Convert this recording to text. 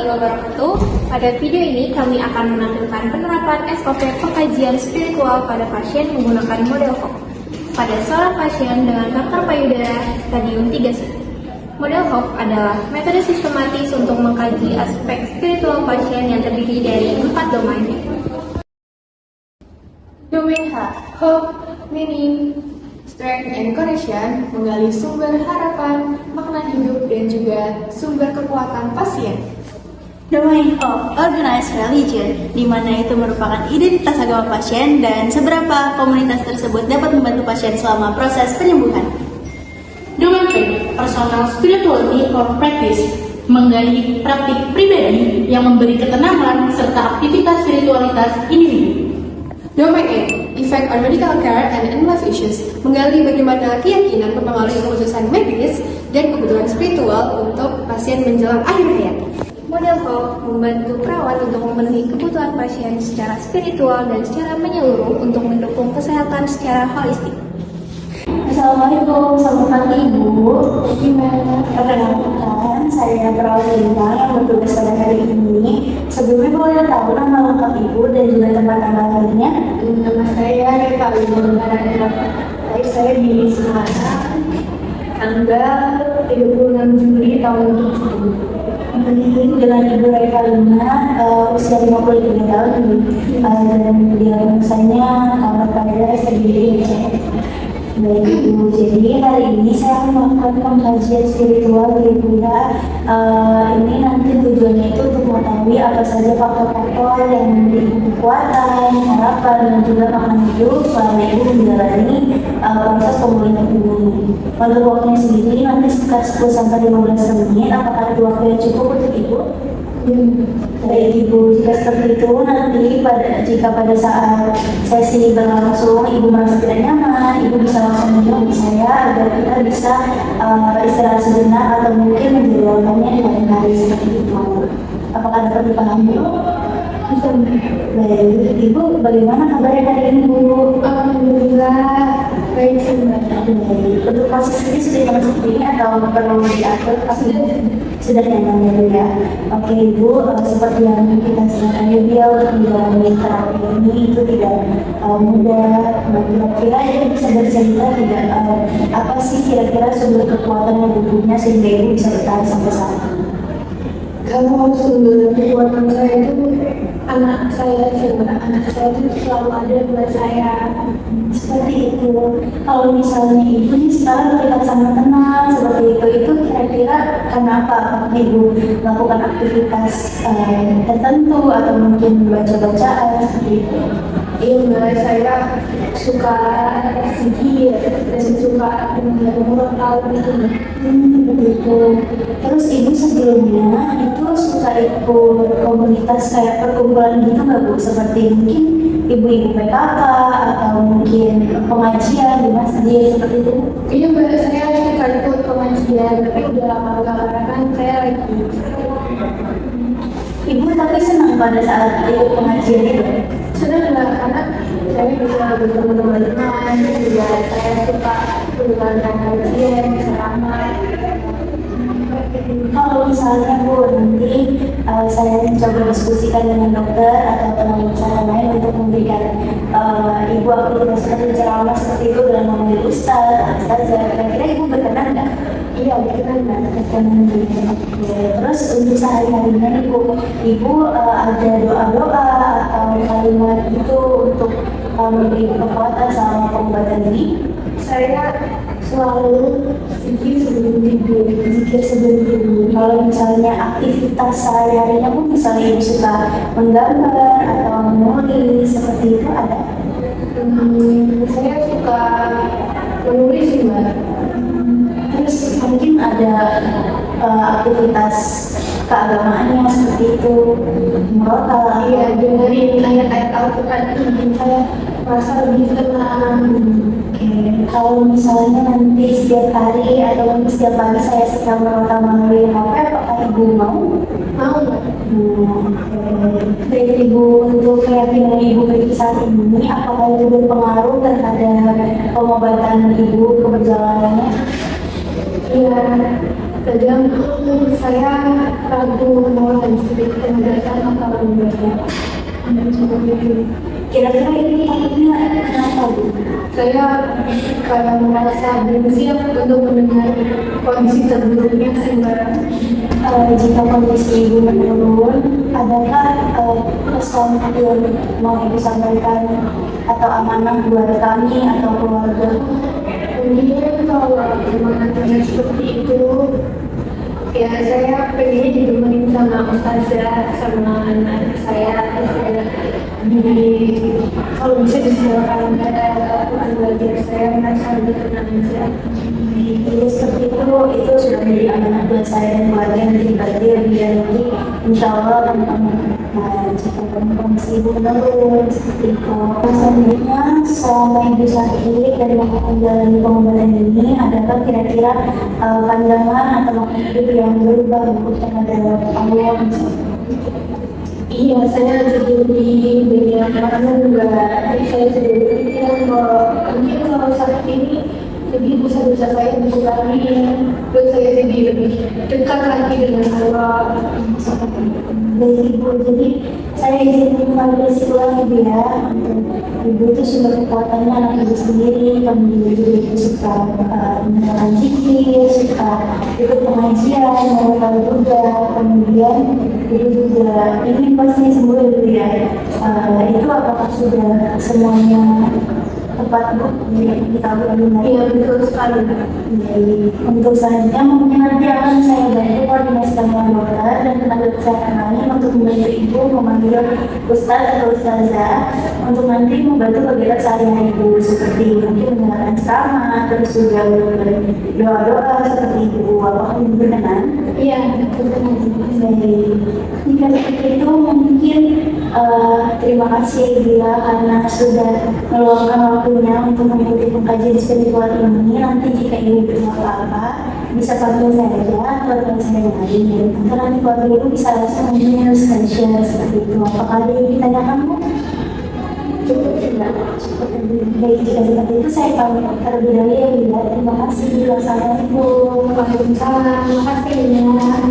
warahmatullahi wabarakatuh. Pada video ini kami akan menampilkan penerapan SOP pengkajian spiritual pada pasien menggunakan model HOP pada seorang pasien dengan kanker payudara stadium 3C. Model HOP adalah metode sistematis untuk mengkaji aspek spiritual pasien yang terdiri dari 4 domain. Domain H, Hope, Meaning, Strength and Connection, menggali sumber harapan, makna hidup, dan juga sumber kekuatan pasien. Domain of Organized Religion, di mana itu merupakan identitas agama pasien dan seberapa komunitas tersebut dapat membantu pasien selama proses penyembuhan. Domain P, Personal Spirituality or Practice, menggali praktik pribadi yang memberi ketenangan serta aktivitas spiritualitas individu. Domain E, Effect on Medical Care and Life Issues, menggali bagaimana keyakinan mempengaruhi keputusan medis dan kebutuhan spiritual untuk pasien menjelang akhir hayat. Model HOP membantu perawat untuk memenuhi kebutuhan pasien secara spiritual dan secara menyeluruh untuk mendukung kesehatan secara holistik. Assalamualaikum, selamat pagi Ibu. Gimana? Perkenalkan, saya perawat bintang yang bertugas pada hari ini. Sebelumnya boleh tahu nama lengkap Ibu dan juga tempat tanggal lahirnya? Nama saya Reva Lahir saya di Semarang, tanggal 36 Juli tahun 2007. Dengan Ibu Reva Luna, usia 53 tahun, dan diagnosanya kanker payudara stadium 3C. Baik Ibu, jadi hari ini saya akan melakukan pengkajian spiritual di Ibu ya. Ini nanti tujuannya itu untuk mengetahui apa saja faktor-faktor yang memberi kekuatan, harapan, dan juga makna hidup selama Ibu menjalani proses pemulihan ini. Untuk waktunya sendiri nanti sekitar 10-15 menit. Apakah itu waktu yang cukup untuk Ibu? Baik Ibu, jika seperti itu nanti jika pada saat sesi berlangsung Ibu merasa tidak nyaman, Ibu bisa langsung menghubungi saya agar kita bisa istirahat sejenak atau mungkin menjadwalkannya di lain hari seperti itu. Apakah dapat dipahami? Bisa. Baik, Ibu bagaimana kabarnya hari ini Bu? Alhamdulillah, baik sebenarnya. Baik, untuk proses ini sudah nyaman seperti ini atau perlu diatur? Sudah nyaman ya Bu ya. Oke Ibu, seperti yang kita sedang dia untuk menjalani terapi ini itu tidak mudah. Kira-kira Ibu bisa bercerita tidak apa sih kira-kira sumber kekuatan yang dipunya sehingga Ibu bisa bertahan sampai saat ini? Kalau sumber kekuatan saya itu anak saya itu selalu ada buat saya. Seperti itu. Kalau misalnya Ibu nih sekarang terlihat sangat tenang seperti itu kira-kira kenapa? Apakah Ibu melakukan aktivitas tertentu atau mungkin baca-bacaan seperti itu? Iya Mbak, saya suka zikir dan suka mengulang tahun itu. Begitu. Terus Ibu sebelumnya itu suka ikut komunitas kayak perkumpulan gitu nggak Bu? Seperti mungkin ibu-ibu PKK atau mungkin pengajian di masjid seperti itu? Iya Mbak, saya suka ikut pengajian, tapi udah lama nggak karena kan saya lagi. Ibu tapi senang pada saat ikut pengajian itu? Senang nggak karena saya bisa bertemu teman-teman, juga saya suka mendengarkan kajian selama. Kalau misalnya Bu, nanti saya mencoba diskusikan dengan dokter atau teman saya lain untuk memberikan Ibu aktivitas seperti ceramah seperti itu dengan memanggil Ustaz, kira-kira Ibu berkenan nggak? Iya, berkenan Mbak. Berkenan gitu. Terus untuk sehari-harinya Ibu ada doa-doa atau kalimat itu untuk memberi kekuatan selama pengobatan ini? Saya selalu zikir sebelum tidur. Kalau misalnya aktivitas sehari-harinya pun misalnya Ibu suka menggambar atau menulis seperti itu ada? Saya suka menulis sih Mbak. Terus mungkin ada aktivitas keagamaannya seperti itu, murotal. Iya, dengerin ayat-ayat Al-Quran itu bikin saya merasa lebih tenang. Oke, kalau misalnya nanti setiap hari atau mungkin setiap pagi saya sedang merotal melalui HP, apakah Ibu mau? Mau Mbak? Baik Ibu, untuk keyakinan Ibu bagi saat ini, apakah itu berpengaruh terhadap pengobatan Ibu keberjalanannya? Iya, Kadang saya ragu mau lanjut penugasan atau enggak. Kira-kira ini takutnya kenapa Bu? Saya kayak merasa belum siap untuk mendengar kondisi terburuknya sehingga Jika kondisi ibu menurun, adakah pesan yang mau ibu sampaikan atau amanah buat kami atau keluarga? mungkin kalau memang seperti itu ya saya pengen ditemenin sama ustazah sama anak saya terus juga kalau bisa disediakan Al-Quran belajar saya merasa lebih tenang aja. Jadi seperti itu sudah menjadi amanah buat saya dan keluarga nanti berarti biar nanti insya Allah teman-teman jika kondisi ibu menurun seperti itu. Selanjutnya selama ibu sakit dan menjalani pengobatan ini, adakah kira-kira pandangan atau makna hidup yang berubah terhadap Allah misalnya? Iya, saya jadi lebih banyak karena juga saya sudah berpikiran kalau mungkin kalau saat ini lebih dosa-dosa saya dikurangi, terus saya jadi lebih dekat lagi dengan Allah. Dari ibu, jadi saya izin validasi ulang ibu ya. Ibu itu sudah kekuatannya anak ibu sendiri, kemudian juga ibu suka mendengarkan zikir, suka ikut pengajian, mau tahu juga, kemudian ibu juga ingin pasti sembuh ibu ya. Itu apakah sudah semuanya tepat Bu? Kita benar. Iya, betul sekali. Jadi, untuk selanjutnya mungkin nanti akan saya bantu koordinasi dengan dokter dan tenaga kesehatan lain untuk membantu ibu memanggil ustaz atau ustazah untuk nanti membantu kegiatan sehari-hari ibu seperti mungkin menjalankan ceramah, terus juga doa-doa seperti ibu. Apakah ibu berkenan? Iya, betul. Baik, jika seperti itu mungkin terima kasih Ibu ya karena sudah meluangkan waktunya untuk mengikuti pengkajian spiritual ini. Nanti jika Ibu butuh apa-apa bisa panggil saya atau teman saya yang lain. Nanti keluarga Ibu bisa langsung menghubungi share seperti itu. Apakah ada yang ditanyakan Bu? Cukup tidak? Baik, jika seperti itu saya pamit terlebih dahulu ya Bu ya. Terima kasih. Wassalamualaikum. Waalaikumsalam. Terima kasih ya.